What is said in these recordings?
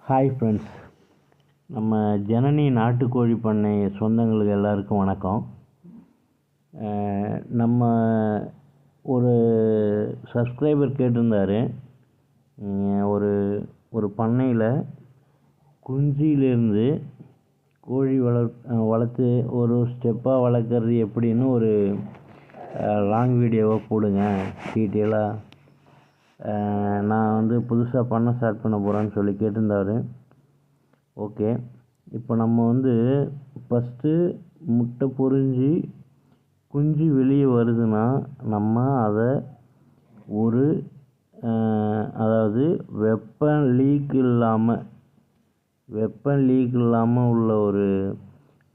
Hi friends, நம்ம ஜனனி நாட்டுக்கோழி பண்ணை சொந்தங்களுக்கு எல்லாருக்கும் வணக்கம். நம்ம ஒரு சப்ஸ்கிரைபர் கேட்டிருந்தார், ஒரு ஒரு பண்ணையில் குஞ்சியிலேருந்து கோழி வளர்த்து ஒரு ஸ்டெப்பாக வளர்க்குறது எப்படின்னு ஒரு லாங் வீடியோவாக போடுங்க டீட்டெயிலாக. நான் புதுசாக பண்ண ஸ்டார்ட் பண்ண போகிறேன்னு சொல்லி கேட்டிருந்தாரு. ஓகே, இப்போ நம்ம ஃபஸ்ட்டு முட்டை பொரிஞ்சு குஞ்சு வெளியே வருதுன்னா நம்ம அதை ஒரு அதாவது வெப்பம் லீக் இல்லாமல் உள்ள ஒரு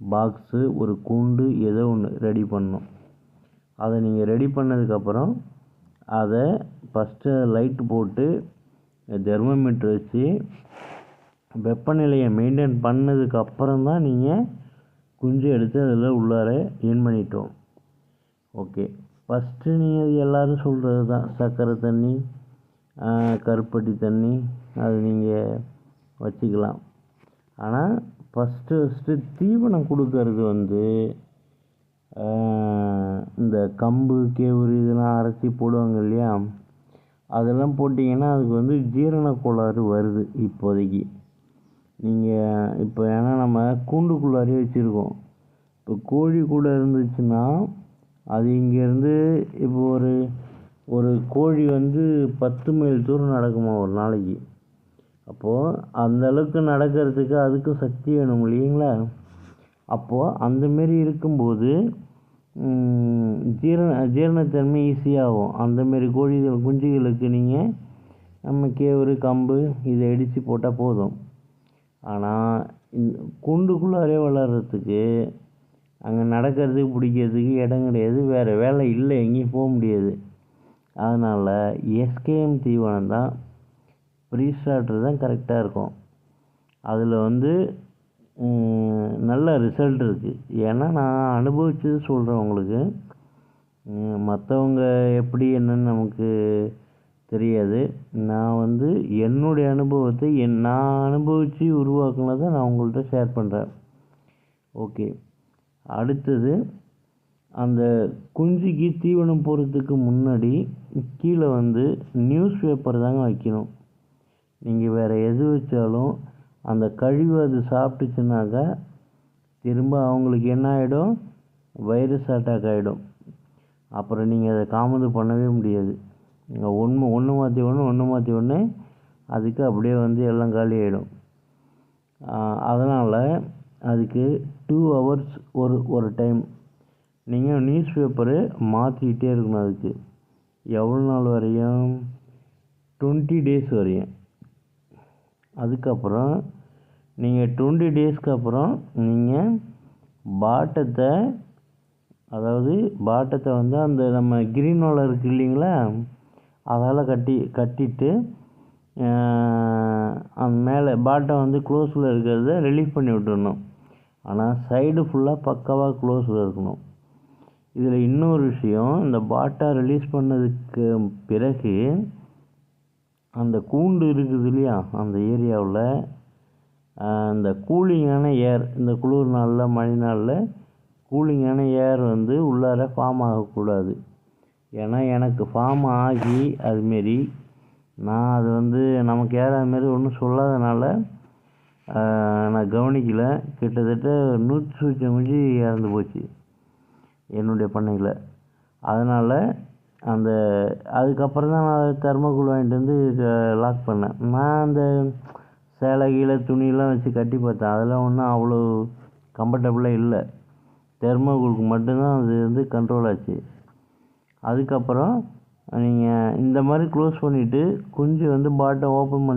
பாக்ஸு, ஒரு கூண்டு, ஏதோ ஒன்று ரெடி பண்ணணும். அதை நீங்கள் ரெடி பண்ணதுக்கப்புறம் அதை ஃபஸ்ட்டு லைட்டு போட்டு தெர்மோமீட்டர் வச்சு வெப்பநிலையை மெயின்டைன் பண்ணதுக்கப்புறம் தான் நீங்கள் குஞ்சு எடுத்து அதில் உள்ளார இன் பண்ணிட்டோம். ஓகே, ஃபஸ்ட்டு நீங்கள் அது எல்லோரும் சொல்கிறது தான், சர்க்கரை தண்ணி, கருப்பட்டி தண்ணி, அது நீங்கள் வச்சுக்கலாம். ஆனால் ஃபஸ்ட்டு தீவனம் கொடுக்கறது இந்த கம்பு, கேவுரு இதெல்லாம் அரைச்சி போடுவாங்க இல்லையா, அதெல்லாம் போட்டிங்கன்னா அதுக்கு ஜீரண கோளாறு வருது இப்போதைக்கு. நீங்கள் இப்போ ஏன்னா நம்ம கூண்டுக்குள்ளாரே வச்சுருக்கோம். இப்போ கோழி கூட இருந்துச்சுன்னா அது இங்கேருந்து இப்போ ஒரு கோழி 10 மைல் தூரம் நடக்குமா ஒரு நாளைக்கு. அப்போது அந்தளவுக்கு நடக்கிறதுக்கு அதுக்கும் சக்தி வேணும் இல்லைங்களா. அப்போது அந்தமாரி இருக்கும்போது ஜீரணத்தன்மை ஈஸியாகும். அந்தமாரி குஞ்சுகளுக்கு நீங்கள் நம்ம கேவுரு, கம்பு இதை இடித்து போட்டால் போதும். ஆனால் கூண்டுக்குள்ளாரே வளர்கிறதுக்கு அங்கே நடக்கிறதுக்கு பிடிக்கிறதுக்கு இடம் கிடையாது, வேறு வேலை இல்லை, எங்கேயும் போக முடியாது. அதனால் எஸ்கேஎம் தீவனம் தான், ப்ரீ ஸ்டார்டர் தான் கரெக்டாக இருக்கும். அதில் நல்ல ரிசல்ட் இருக்குது. ஏன்னா நான் அனுபவிச்சது சொல்கிறேன் உங்களுக்கு. மற்றவங்க எப்படி என்னன்னு நமக்கு தெரியாது. நான் என்னுடைய அனுபவத்தை நான் அனுபவித்து உருவாக்குனதை நான் உங்கள்கிட்ட ஷேர் பண்ணுறேன். ஓகே, அடுத்தது அந்த குஞ்சுக்கு தீவனம் போடுறதுக்கு முன்னாடி கீழே நியூஸ் பேப்பர் தாங்க வைக்கணும். நீங்கள் வேறு எது வச்சாலும் அந்த கழிவு அது சாப்பிட்டுச்சுனாக்கா திரும்ப அவங்களுக்கு என்ன ஆகிடும், வைரஸ் அட்டாக் ஆகிடும். அப்புறம் நீங்கள் அதை காமது பண்ணவே முடியாது. ஒன்று மாற்றி ஒன்று அதுக்கு அப்படியே எல்லாம் காலி ஆகிடும். அதனால் அதுக்கு 2 hours ஒரு டைம் நீங்கள் நியூஸ் பேப்பரு மாற்றிக்கிட்டே இருக்கணும். அதுக்கு எவ்வளோ நாள் வரையும்? 20 days வரையும். அதுக்கப்புறம் நீங்கள் 20 daysக்கு அப்புறம் நீங்கள் பாட்டத்தை அந்த நம்ம கிரீன் வாலர் இருக்குது இல்லைங்களா, அதால் கட்டிட்டு அந்த மேலே பாட்டை க்ளோஸில் இருக்கிறத ரிலீஃப் பண்ணி விட்டுடணும். ஆனால் சைடு ஃபுல்லாக பக்காவாக க்ளோஸில் இருக்கணும். இதில் இன்னொரு விஷயம், இந்த பாட்டை ரிலீஸ் பண்ணதுக்கு பிறகு அந்த கூண்டு இருக்குது இல்லையா, அந்த ஏரியாவில் அந்த கூலிங்கான ஏர், இந்த குளிர் நாளில் மழை நாளில் கூலிங்கான ஏர் உள்ளார ஃபார்ம் ஆகக்கூடாது. ஏன்னா எனக்கு ஃபார்ம் ஆகி அதுமாரி நான் அது நமக்கு ஏறாத மாரி ஒன்றும் சொல்லாதனால நான் கவனிக்கலை. கிட்டத்தட்ட 100 குஞ்சு இறந்து போச்சு என்னுடைய பண்ணையில். அதனால் அதுக்கப்புறம் தான் நான் தெர்மோகோல் வாங்கிட்டு லாக் பண்ணேன். நான் அந்த சேலை கீழே துணியெல்லாம் வச்சு கட்டி பார்த்தேன், அதெல்லாம் ஒன்றும் அவ்வளோ கம்ஃபர்டபுளாக இல்லை. தெர்மோகோலுக்கு மட்டும்தான் அது கண்ட்ரோல் ஆச்சு. அதுக்கப்புறம் நீங்கள் இந்த மாதிரி க்ளோஸ் பண்ணிவிட்டு குஞ்சு பாட்டை ஓப்பன்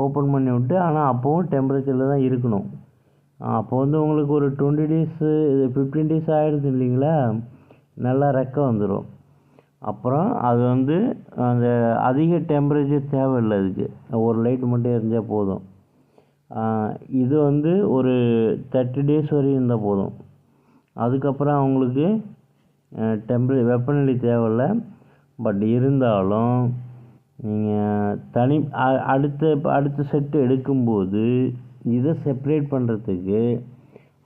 ஓப்பன் பண்ணி விட்டு, ஆனால் அப்போவும் டெம்பரேச்சரில் தான் இருக்கணும். அப்போ உங்களுக்கு ஒரு 20 days 15 days ஆகிடுது இல்லைங்களா, நல்லா ரெக்கை வந்துடும். அப்புறம் அது அந்த அதிக டெம்பரேச்சர் தேவையில்லை, அதுக்கு ஒரு லைட் மட்டும் எரிஞ்சால் போதும். இது ஒரு 30 days வரையும் இருந்தால் போதும். அதுக்கப்புறம் அவங்களுக்கு வெப்பநிலை தேவையில்லை. பட் இருந்தாலும் நீங்கள் அடுத்த செட்டு எடுக்கும்போது இதை செப்பரேட் பண்ணுறதுக்கு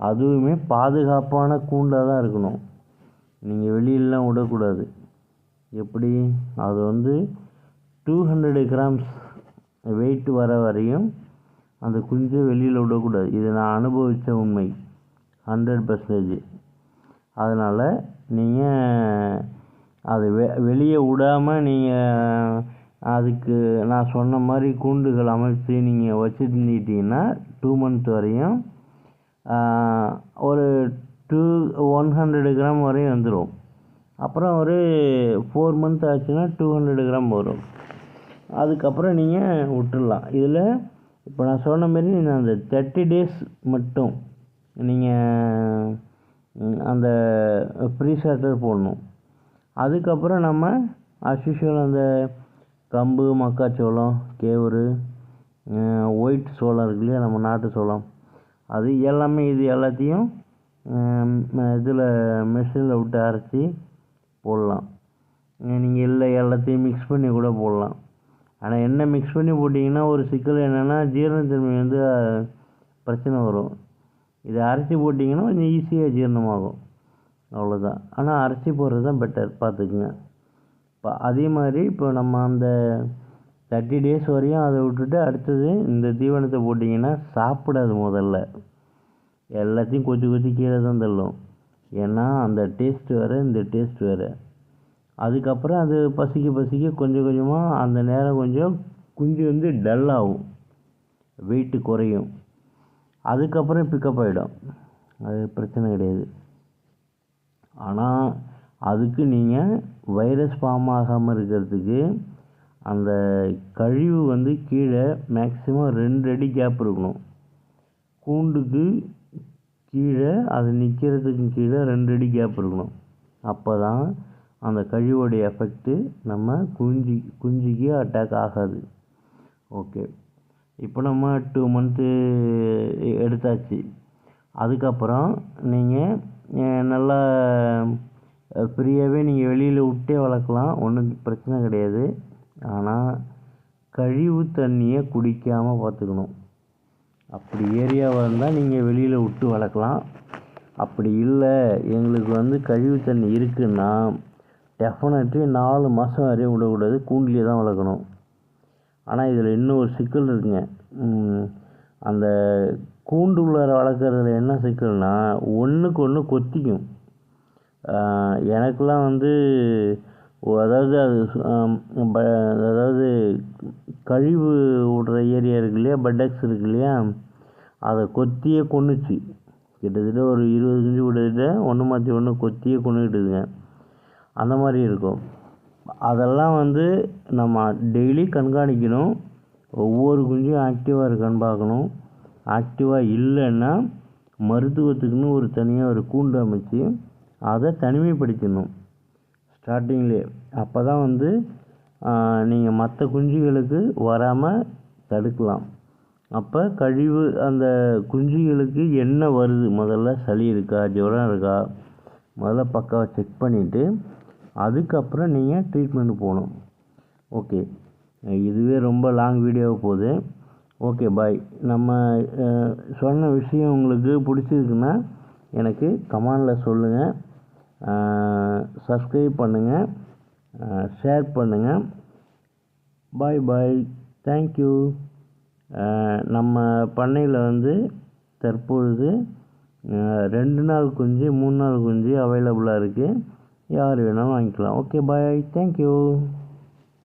அதுவுமே பாதுகாப்பான கூண்டாக தான் இருக்கணும். நீங்கள் வெளியிலலாம் விடக்கூடாது. எப்படி அது 200 கிராம்ஸ் வெயிட் வர வரையும் அந்த குஞ்சை வெளியில் விடக்கூடாது. இது நான் அனுபவித்த உண்மை 100%. அதனால் நீங்கள் அது வெளியே விடாமல் நீங்கள் அதுக்கு நான் சொன்ன மாதிரி கூண்டுகள் அமைத்து நீங்கள் வச்சுருந்துட்டிங்கன்னா 2 months வரையும் ஒரு 100 கிராம் வரையும் வந்துடும். அப்புறம் ஒரு 4 months ஆச்சுன்னா 200 கிராம் வரும். அதுக்கப்புறம் நீங்கள் விட்டுடலாம். இதில் இப்போ நான் சொன்ன மாரி நான் அந்த 30 days மட்டும் நீங்கள் அந்த ப்ரீஸ்டார்டர் போடணும். அதுக்கப்புறம் நம்ம அஸ்யூஷுவல் அந்த கம்பு, மக்காச்சோளம், கேவுரு, ஒயிட் சோளம் இருக்கு இல்லையா, நம்ம நாட்டு சோளம், அது எல்லாமே இது எல்லாத்தையும் இதில் மிஷினில் விட்டு அரைச்சி போடலாம். நீங்கள் இல்லை எல்லாத்தையும் மிக்ஸ் பண்ணி கூட போடலாம். ஆனால் என்ன மிக்ஸ் பண்ணி போட்டிங்கன்னா ஒரு சிக்கல் என்னென்னா ஜீரணத்தன்மை பிரச்சனை வரும். இதை அரைச்சி போட்டிங்கன்னா கொஞ்சம் ஈஸியாக ஜீரணமாகும், அவ்வளோதான். ஆனால் அரைச்சி போடுறது தான் பெட்டர், பார்த்துக்குங்க. இப்போ அதே மாதிரி இப்போ நம்ம அந்த 30 days வரையும் அதை விட்டுட்டு அடுத்தது இந்த தீவனத்தை போட்டிங்கன்னா சாப்பிடாது. முதல்ல எல்லாத்தையும் கொத்தி கீழே தான் தள்ளும். ஏன்னா அந்த டேஸ்ட் வேறு, இந்த டேஸ்ட் வேறு. அதுக்கப்புறம் அது பசிக்க கொஞ்சம் கொஞ்சமாக அந்த நேரம் கொஞ்சம் குஞ்சு டல் ஆகும், வெயிட்டு குறையும். அதுக்கப்புறம் பிக்கப் ஆகிடும், அது பிரச்சனை கிடையாது. ஆனால் அதுக்கு நீங்கள் வைரஸ் ஃபார்ம் ஆகாமல் இருக்கிறதுக்கு அந்த கழிவு கீழே மேக்ஸிமம் 2 அடி கேப் இருக்கணும். கூண்டுக்கு கீழே அது நிற்கிறதுக்கு கீழே 2 அடி கேப் இருக்கணும். அப்போ தான் அந்த கழிவோடைய எஃபெக்ட்டு நம்ம குஞ்சுக்கு அட்டாக் ஆகாது. ஓகே, இப்போ நம்ம 2 months எடுத்தாச்சு. அதுக்கப்புறம் நீங்கள் நல்லா ஃப்ரீயாகவே நீங்கள் வெளியில் விட்டே வளர்க்கலாம், ஒன்றும் பிரச்சனை கிடையாது. ஆனால் கழிவு தண்ணியை குடிக்காமல் பார்த்துக்கணும். அப்படி ஏரியாவாக இருந்தால் நீங்கள் வெளியில் விட்டு வளர்க்கலாம். அப்படி இல்லை எங்களுக்கு கழிவு தண்ணி இருக்குன்னா டெஃபினெட்லி 4 மாதம் வரையும் விடக்கூடாது, கூண்டிலே தான் வளர்க்கணும். ஆனால் இதில் இன்னும் ஒரு சிக்கல் இருக்குங்க. அந்த கூண்டு உள்ளார வளர்க்குறதுல என்ன சிக்கல்னால் ஒன்றுக்கு ஒன்று கொத்திக்கும். எனக்கெலாம் அதாவது அதாவது கழிவு விடுற ஏரியா இருக்கு இல்லையா, பட்டக்ஸ் இருக்கு இல்லையா, அதை கொத்தியே கொன்னுச்சு. கிட்டத்தட்ட ஒரு 20 குஞ்சு விடுறதுல ஒன்று மாற்றி ஒன்று கொத்தியே கொண்டுக்கிட்டுதுங்க. அந்த மாதிரி இருக்கும். அதெல்லாம் நம்ம டெய்லி கண்காணிக்கணும். ஒவ்வொரு குஞ்சும் ஆக்டிவாக இருக்கான்னு பார்க்கணும். ஆக்டிவாக இல்லைன்னா மருத்துவத்துக்குன்னு ஒரு தனியாக ஒரு கூண்டு அமைச்சு அதை தனிமைப்படுத்திடணும் ஸ்டார்டிங்லேயே. அப்போ தான் நீங்கள் மற்ற குஞ்சுகளுக்கு வராமல் தடுக்கலாம். அப்போ கழிவு அந்த குஞ்சுகளுக்கு என்ன வருது, முதல்ல சளி இருக்கா, ஜுரம் இருக்கா, முதல்ல பக்காவை செக் பண்ணிவிட்டு அதுக்கப்புறம் நீங்கள் ட்ரீட்மெண்ட் போகணும். ஓகே, இதுவே ரொம்ப லாங் வீடியோவாக போகுது. ஓகே, பாய். நம்ம சொன்ன விஷயம் உங்களுக்கு பிடிச்சிருக்குன்னா எனக்கு கமெண்டில் சொல்லுங்கள். சப்ஸ்கிரைப் பண்ணுங்கள், ஷேர் பண்ணுங்கள். பாய். தேங்க்யூ. நம்ம பண்ணையில் தற்பொழுது 2 நாள் குஞ்சு, 3 நாள் குஞ்சு அவைலபிளாக இருக்குது. யார் வேணாலும் வாங்கிக்கலாம். ஓகே, பாய். தேங்க்யூ.